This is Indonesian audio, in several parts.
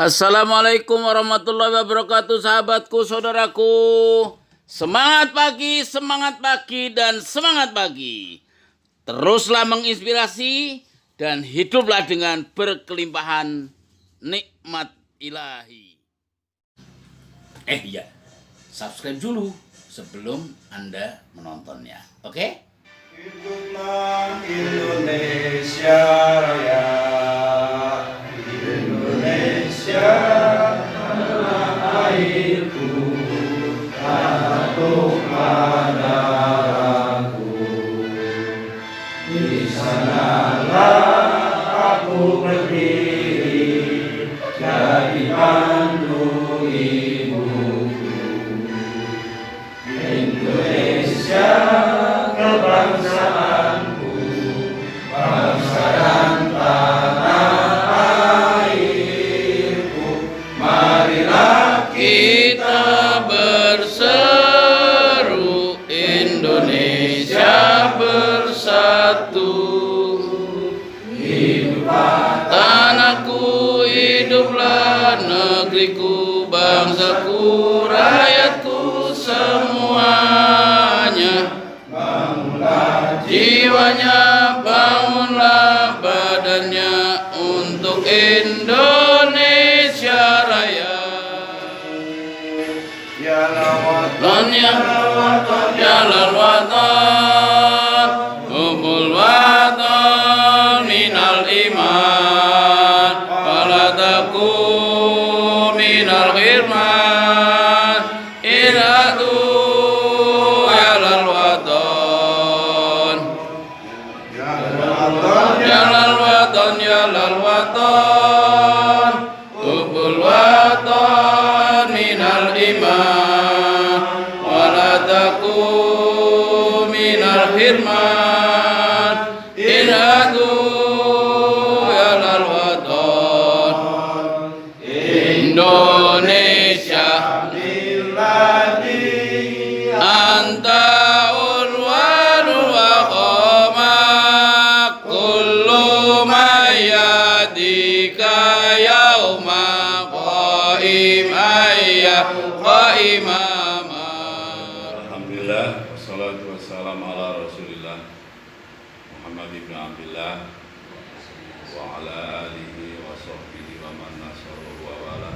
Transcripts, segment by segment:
Assalamualaikum warahmatullahi wabarakatuh, sahabatku, saudaraku. Semangat pagi dan semangat pagi. Teruslah menginspirasi dan hiduplah dengan berkelimpahan nikmat ilahi. Iya, subscribe dulu sebelum Anda menontonnya, oke? Hiduplah Indonesia Raya, Indonesia tanah airku, tanah darahku. Di sanalah aku berdiri, jadi pandu ibuku. Indonesia kebangsaanku, bangsa dan tanah airku. Marilah Kita berseru, Indonesia bersatu. hiduplah Tanahku, hiduplah negeriku, bangsaku, rakyatku semuanya. bangunlah Jiwanya, bangunlah badannya untuk Indonesia Raya. ya lawat Jalal watan, hubul watan minal iman, falataku minal khidmat, iradu jalal watan. Jalal watan, hubul watan minal iman, walataku minal firman, iradu jalal watan. Indonesia biladi anta urwan wa qama, kullu mayadika yauma qaim qaimama. Alhamdulillah, wassalatu wassalamu ala rasulillah Muhammad ibn Abdillah wa ala alihi wa sahbihi wa man nasaruhu wa wala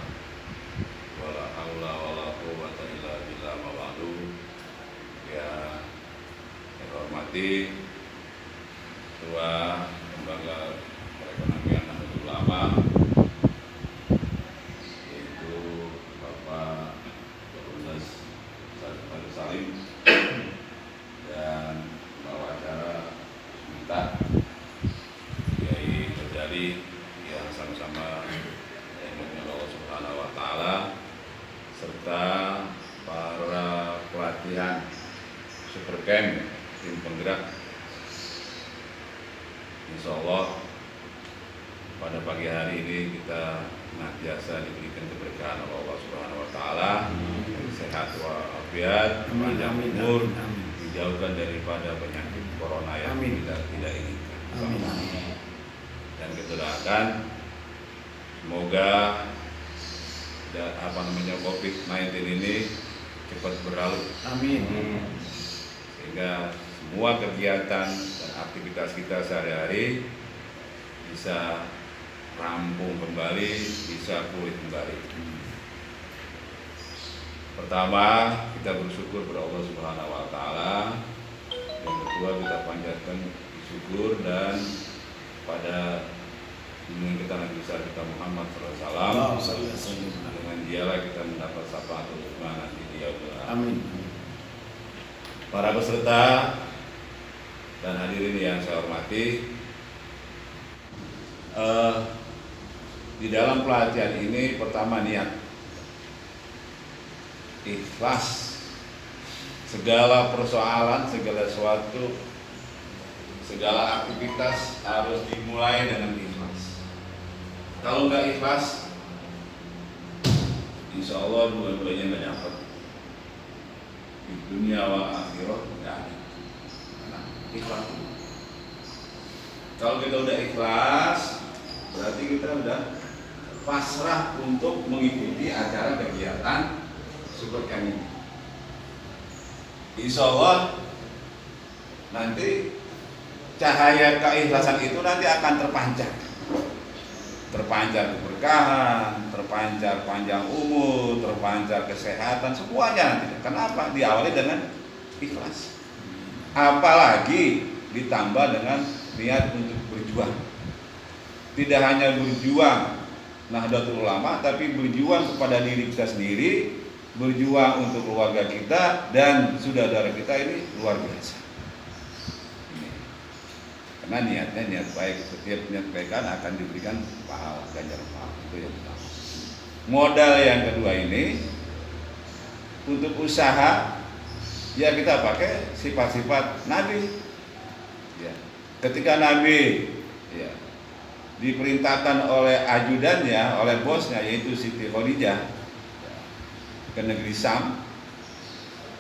wa la hawla wa la quwwata illa billah ma ba'du. Ya, saya hormati Ketua Lembaga Perekonomian Nahdlatul Ulama, yaitu Bapak Dr. Ustaz Salim, dan bawa acara minta Kiai Ghazali yang sama-sama rahmatnya Allah Subhanahu wa taala, serta para pelatihan Super Camp tim penggerak. Insya Allah pada pagi hari ini kita senantiasa diberikan keberkahan oleh Allah Subhanahu wa taala, sehat walafiat, panjang umur, dijauhkan daripada penyakit corona yang kita tidak inginkan. Dan kita doakan semoga COVID-19 ini cepat berlalu. Sehingga semua kegiatan dan aktivitas kita sehari-hari bisa rampung kembali, bisa pulih kembali. Pertama, kita bersyukur kepada Allah Subhanahu wa taala. Yang kedua, kita panjatkan syukur dan pada junjungan kita Nabi besar kita Muhammad SAW. Dengan dialah kita mendapat syafaatul uzma nanti di yaumil akhir. Para peserta dan hadirin yang saya hormati, di dalam pelatihan ini pertama niat, ikhlas. Segala persoalan, segala sesuatu, segala aktivitas harus dimulai dengan ikhlas. Kalau nggak ikhlas, insya Allah dua-duanya nggak dapat. Di dunia wa akhirat nggak ada. Karena ikhlas. Kalau kita udah ikhlas, berarti kita udah pasrah untuk mengikuti acara kegiatan super camp ini. Insya Allah nanti cahaya keikhlasan itu nanti akan terpancar keberkahan, terpancar panjang umur, terpancar kesehatan, semuanya nanti. Kenapa? Diawali dengan ikhlas. Apalagi ditambah dengan niat untuk berjuang. Tidak hanya berjuang Nahdlatul Ulama, tapi berjuang kepada diri kita sendiri, berjuang untuk keluarga kita dan saudara kita, ini luar biasa. Karena niatnya niat baik, setiap niat kebaikan akan diberikan pahala, ganjaran pahala. Itu yang pertama. Modal yang kedua ini untuk usaha, ya kita pakai sifat-sifat Nabi. Ya. Ketika Nabi ya diperintahkan oleh ajudannya, oleh bosnya yaitu Siti Khadijah ke negeri Syam,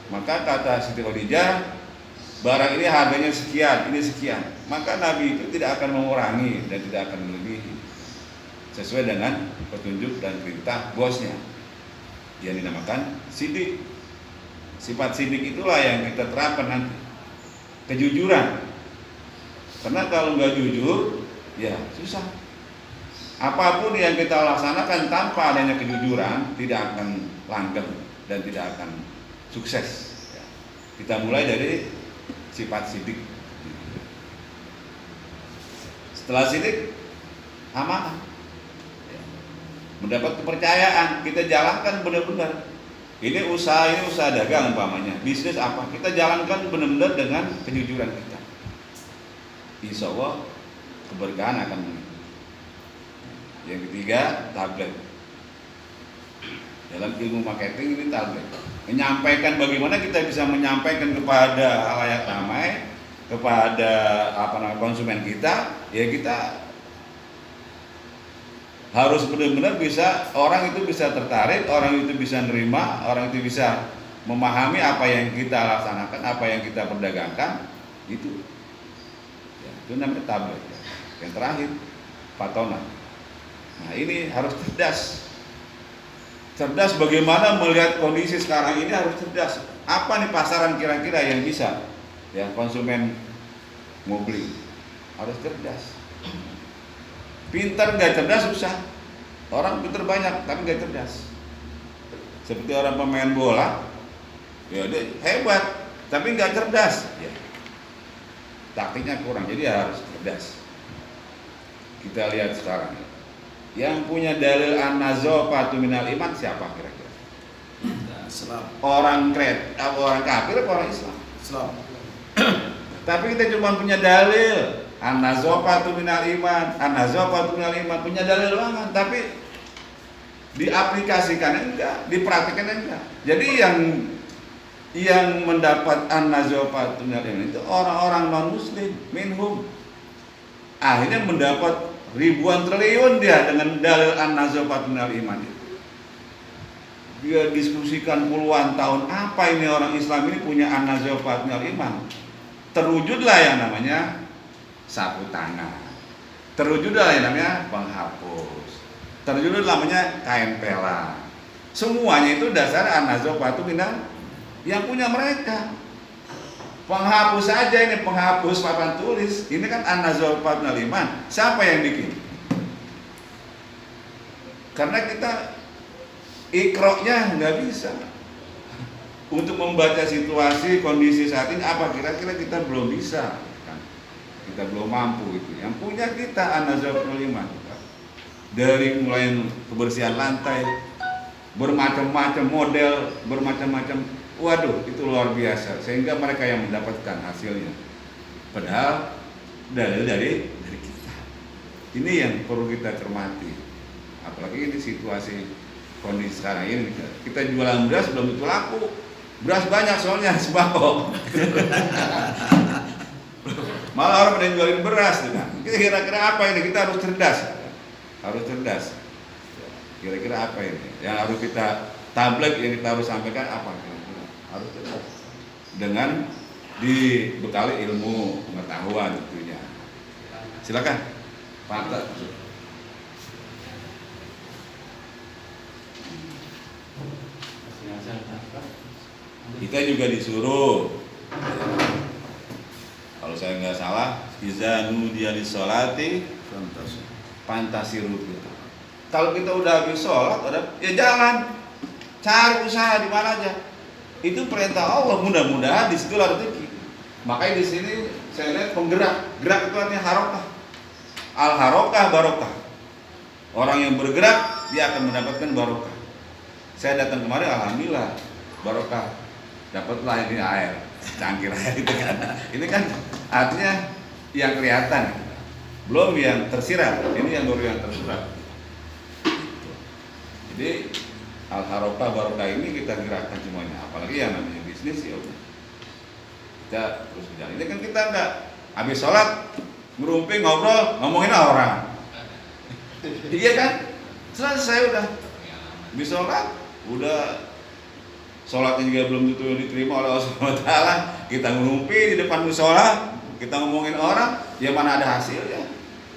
maka kata Siti Khadijah, barang ini harganya sekian, ini sekian. Maka Nabi itu tidak akan mengurangi dan tidak akan melebihi, sesuai dengan petunjuk dan perintah bosnya yang dinamakan sidik. Sifat sidik itulah yang kita terapkan nanti, kejujuran. Karena kalau nggak jujur, ya susah. Apapun yang kita laksanakan tanpa adanya kejujuran tidak akan langgeng dan tidak akan sukses. Kita mulai dari sifat sidik. Setelah sidik, amanah, mendapat kepercayaan, kita jalankan benar-benar. Ini usaha dagang umpamanya, bisnis apa, kita jalankan benar-benar dengan kejujuran kita. Insya Allah keberkahan akan mengikuti. Yang ketiga, tabligh. Dalam ilmu marketing ini tabligh, menyampaikan bagaimana kita bisa menyampaikan kepada halayak ramai, kepada konsumen kita, ya kita harus benar-benar bisa, orang itu bisa tertarik, orang itu bisa nerima, orang itu bisa memahami apa yang kita laksanakan, apa yang kita perdagangkan, itu. Itu namanya tabligh. Yang terakhir, patona. Nah ini harus cerdas. Cerdas bagaimana melihat kondisi sekarang ini, harus cerdas. Apa nih pasaran kira-kira yang bisa ya konsumen mau beli? Harus cerdas. Pintar nggak cerdas susah. Orang pintar banyak tapi nggak cerdas. Seperti orang pemain bola, ya dia hebat tapi nggak cerdas. Ya. Taktiknya kurang, jadi harus cerdas. Kita lihat sekarang, yang punya dalil an-nazafatu minal iman siapa kira-kira? Islam. Orang kafir atau orang Islam? Islam. Tapi kita cuma punya dalil an-nazafatu minal iman, an-nazafatu minal iman, punya dalil banget, tapi diaplikasikan enggak, dipraktikkan enggak. Jadi yang mendapat an-nazafatu minal iman itu orang-orang non-muslim, minhum. Akhirnya mendapat ribuan triliun dia dengan dalil an-nazafatu minal iman itu. Dia diskusikan puluhan tahun, apa ini orang Islam ini punya an-nazafatu minal iman. Terwujudlah yang namanya sapu tangan, terwujudlah yang namanya penghapus, terwujudlah namanya kain pelang. Semuanya itu dasar an-nazafatu minal yang punya mereka. Penghapus saja ini, penghapus papan tulis, ini kan an-nazafatu minal iman. Siapa yang bikin? Karena kita ikroknya nggak bisa. Untuk membaca situasi kondisi saat ini, apa kira-kira kita belum bisa, kan? Kita belum mampu itu. Yang punya kita an-nazafatu minal iman. Dari mulai kebersihan lantai, bermacam-macam model, bermacam-macam. Waduh, itu luar biasa. Sehingga mereka yang mendapatkan hasilnya. Padahal dalil dari kita. Ini yang perlu kita cermati. Apalagi ini situasi kondisi sekarang ini. Kita jualan beras belum tentu laku. Beras banyak soalnya sembako. Malah orang pada jualin beras. Kira-kira apa ini? Kita harus cerdas. Harus cerdas. Kira-kira apa ini? Yang harus kita tabligh, yang kita harus sampaikan apa? Harus cerdas. Dengan dibekali ilmu pengetahuan tentunya. Silakan, Pak. Kita juga disuruh, kalau saya nggak salah, iza nudiya lis-sholati fantasiru. Kalau kita udah habis sholat, ya jalan, cari usaha di mana aja. Itu perintah Allah. Mudah-mudahan di situ rezeki. Makanya di sini saya lihat penggerak. Gerak itu artinya harokah. Al harokah barokah. Orang yang bergerak dia akan mendapatkan barokah. Saya datang kemarin, alhamdulillah barokah. Dapatlah ini air, cangkir air itu kan. Ini kan artinya yang kelihatan, belum yang tersirat. Ini yang baru yang tersirat. Jadi al-harokah barokah ini kita gerakkan semuanya. Apalagi yang namanya bisnis ya udah. Kita terus berjalan. Ini kan kita enggak habis sholat ngerumpi ngobrol ngomongin orang. Iya kan? Selesai udah. Habis sholat udah, sholatnya juga belum tentu diterima oleh Allah Subhanahu wa taala. Kita ngerumpi di depan mushola, kita ngomongin orang, ya mana ada hasilnya.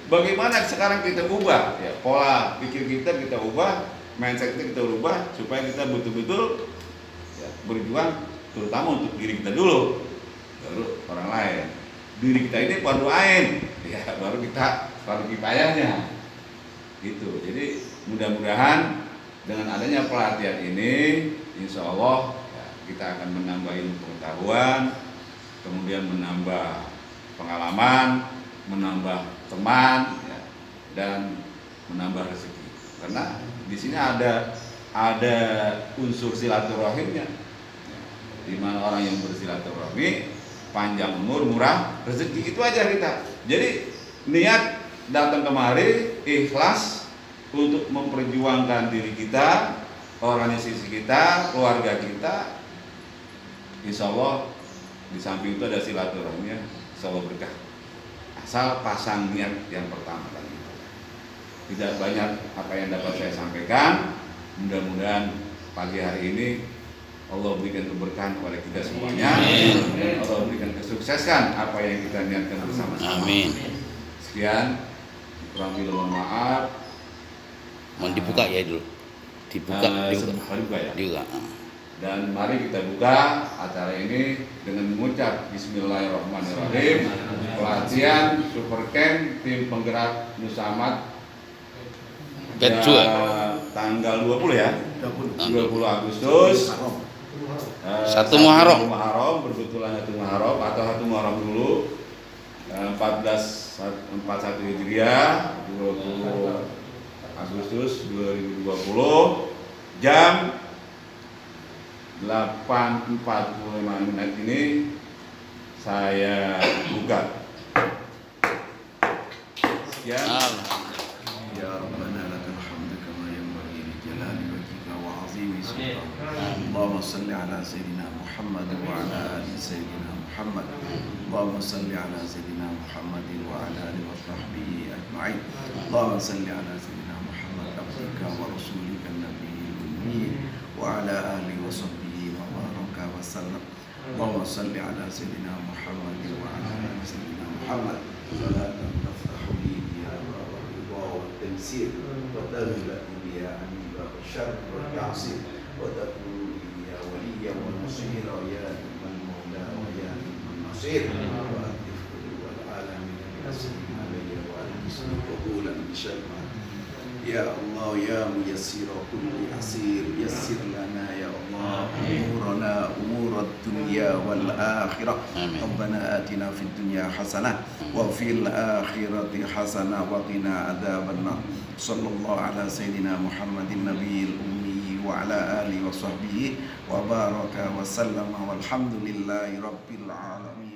Bagaimana sekarang kita ubah ya pola pikir kita ubah, mindset kita ubah supaya kita betul-betul ya, berjuang terutama untuk diri kita dulu, baru orang lain. Diri kita ini fardu ain, ya baru kita fardu kifayahnya. Gitu. Jadi mudah-mudahan dengan adanya pelatihan ini, insya Allah ya, kita akan menambah ilmu pengetahuan, kemudian menambah pengalaman, menambah teman, ya, dan menambah rezeki. Karena di sini ada unsur silaturahimnya, di mana orang yang bersilaturahmi panjang umur, murah rezeki, itu aja kita. Jadi niat datang kemari ikhlas untuk memperjuangkan diri kita, organisasi kita, keluarga kita. Insya Allah di samping itu ada silaturahminya, insya Allah berkah. Asal pasang niat yang pertama tadi. Tidak banyak apa yang dapat saya sampaikan. Mudah-mudahan pagi hari ini Allah berikan keberkahan kepada kita semuanya. Allah berikan kesuksesan apa yang kita niatkan bersama-sama. Amin. Sekian, kurang lebih mohon maaf. Mau dibuka ya dulu. Dibuka ya. Dibuka. Dan mari kita buka acara ini dengan mengucap Bismillahirrahmanirrahim. Pelatihan Super Camp tim penggerak Nusamat tanggal 20 ya, 20 Agustus, 1 Muharram, berbetulan 1 Muharram atau 1 Muharram dulu, 1441 Hijriah, 20 Agustus 2020, jam 8.45 ini saya buka. Sekian. Ya Rabbana lakal hamdu kama yanbaghi li jalali wajhika wa 'azimi sultanik. Allahumma salli ala sayyidina Muhammad wa ala ali sayyidina Muhammad. Allahumma salli ala sayyidina Muhammad wa ala alihi wa sahbihi ajma'in. Allahumma salli ala sayyidina Muhammad abdika wa rasulika nabiyil ummi wa ala alihi wa sahbihi wa baraka wa sallam. Allahumma salli ala sayyidina Muhammad wa ala ali sayyidina Muhammad. Salatan taftahu li والتيسير وتغلق بها عن باب الشر والتعصيب وتكون يا وليا ونصيرا يا نعم المولى ويا نعم النصير وألف قلوب العالمين بأسرهم علي وعلى اسمك قبولا بشرع يا الله يا ميسر كل عسير يسر لنا يا الله أمورنا أمور الدنيا والآخرة. ربنا آتنا في الدنيا حسنة وفي الآخرة حسنة وقنا عذاب النار. صلى الله على سيدنا محمد النبي الأمي وعلى آله وصحبه وبارك وسلم والحمد لله رب العالمين.